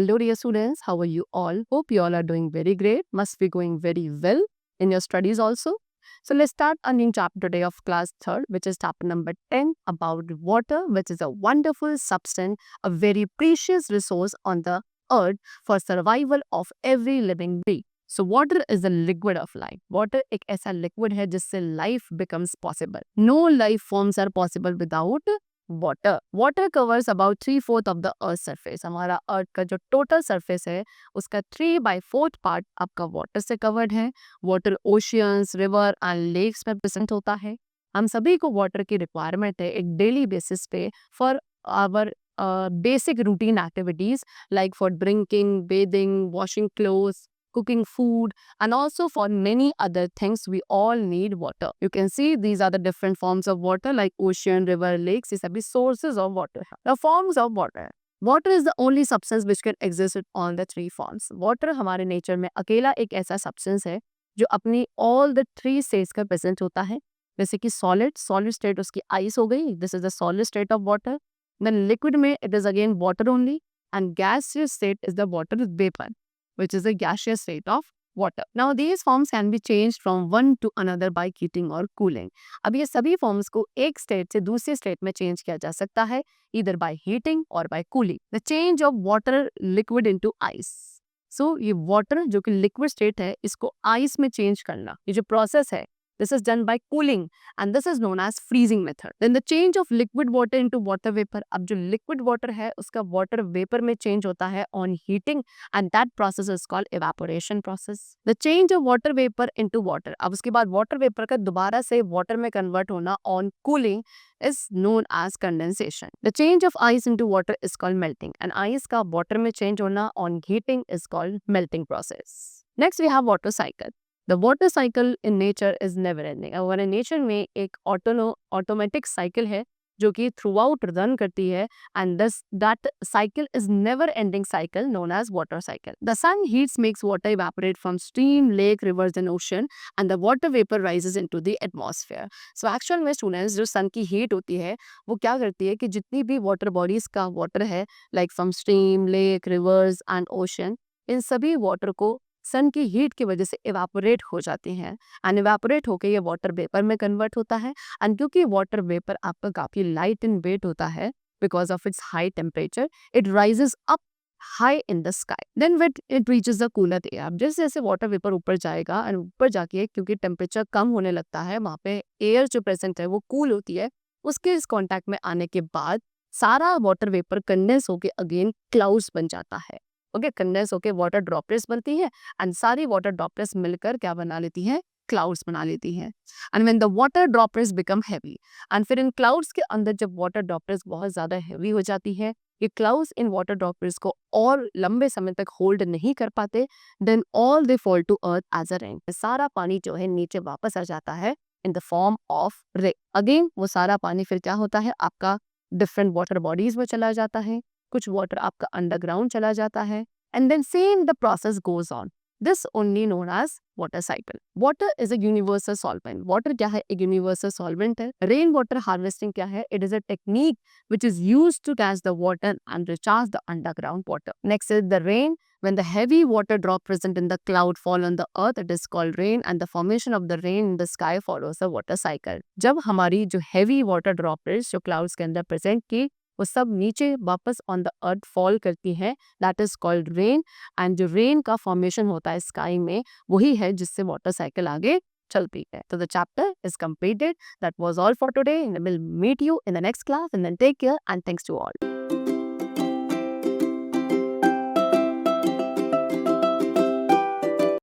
Hello, dear students. How are you all? Hope you all are doing very great. Must be going very well in your studies also. So let's start a new chapter today of class 3rd, which is chapter number 10 about water, which is a wonderful substance, a very precious resource on the earth for survival of every living being. So water is the liquid of life. Water एक ऐसा liquid है जिससे life becomes possible. No life forms are possible without water. Water covers about 3/4 of the earth surface. हमारा अर्थ का जो total surface है उसका 3/4 part आपका वाटर से कवर्ड है. Water oceans, river and lakes में प्रेजेंट होता है. हम सभी को वाटर की रिक्वायरमेंट है एक डेली बेसिस पे for our basic routine activities like for drinking, bathing, washing clothes, cooking food, and also for many other things we all need water. You can see these are the different forms of water like ocean, river, lakes. These are the sources of water. The forms of water. Water is the only substance which can exist in all the three forms. Water हमारे nature में अकेला एक ऐसा substance है जो अपनी all the three states का present होता है. जैसे कि सॉलिड स्टेट उसकी आइस हो गई. This is the solid state of water. Then liquid में it is again water only, and gaseous state is the water vapor, which is a gaseous state of water. Now these forms can be changed from one to another by heating or cooling. अब ये सभी forms को एक state से दूसरे state में change किया जा सकता है either by heating or by cooling. The change of water liquid into ice. So ये water जो कि liquid state है इसको ice में change करना ये जो process है this is done by cooling and this is known as freezing method. Then the change of liquid water into water vapor. अब जो liquid water है उसका water vapor में change होता है on heating and that process is called evaporation process. The change of water vapor into water. अब उसके बाद water vapor का दोबारा से water में convert होना on cooling is known as condensation. The change of ice into water is called melting and ice का water में change होना on heating is called melting process. Next we have water cycle. The water cycle in nature is never ending. हमारे nature में एक automatic cycle है जो कि through out run करती है and thus that cycle is never ending cycle known as water cycle. The sun heats makes water evaporate from stream, lake, rivers and ocean and the water vapor rises into the atmosphere. So actual में students जो sun की heat होती है वो क्या करती है कि जितनी भी water bodies का water है like from stream, lake, rivers and ocean इन सभी water को सन की हीट की वजह से इवापोरेट हो जाती हैं एंड इवापोरेट होकर ये वाटर वेपर में कन्वर्ट होता है एंड क्योंकि वाटर वेपर आपका काफ़ी लाइट इन वेट होता है because of its high temperature it rises up high in the sky then with it reaches the cooler air. जैसे जैसे वाटर वेपर ऊपर जाएगा एंड ऊपर जाके क्योंकि टेम्परेचर कम होने लगता है वहाँ पे एयर जो प्रेजेंट है वो कूल होती है. उसके इस कॉन्टैक्ट में आने के बाद सारा वाटर वेपर कंडेंस होके अगेन क्लाउड्स बन जाता है. ओके कंडेंस होके वाटर ड्रॉपलेट्स बनती है एंड सारी वाटर ड्रॉपलेट्स मिलकर क्या बना लेती हैं क्लाउड्स बना लेती हैं and when the water droplets become heavy and फिर इन क्लाउड्स के अंदर जब वाटर ड्रॉपलेट्स बहुत ज़्यादा हैवी हो जाती है ये क्लाउड्स इन वाटर ड्रॉपलेट्स को और लंबे समय तक होल्ड नहीं कर पाते then all they fall to earth as a rain. सारा पानी जो है नीचे वापस आ जाता है in the form of rain. Again वो सारा पानी फिर क्या होता है आपका डिफरेंट वाटर बॉडीज में चला जाता है. कुछ वाटर आपका अंडरग्राउंड चला जाता है and then same the process goes on. This only known as water cycle. Water is a universal solvent. Water क्या है एक universal solvent है. Rain water harvesting क्या है it is a technique which is used to catch the water and recharge the underground water. Next is the rain. When the heavy water drop present in the cloud fall on the earth it is called rain and the formation of the rain in the sky follows the water cycle. जब हमारी जो heavy water droplets जो clouds के अंदर present की वो सब नीचे वापस ऑन द अर्थ फॉल करती है that is called rain and जो रेन का फॉर्मेशन होता है स्काई में वही है जिससे वाटर साइकिल आगे चलती है. तो the chapter is completed. That was all for today. Will meet you in the next class and then take care and thanks to all.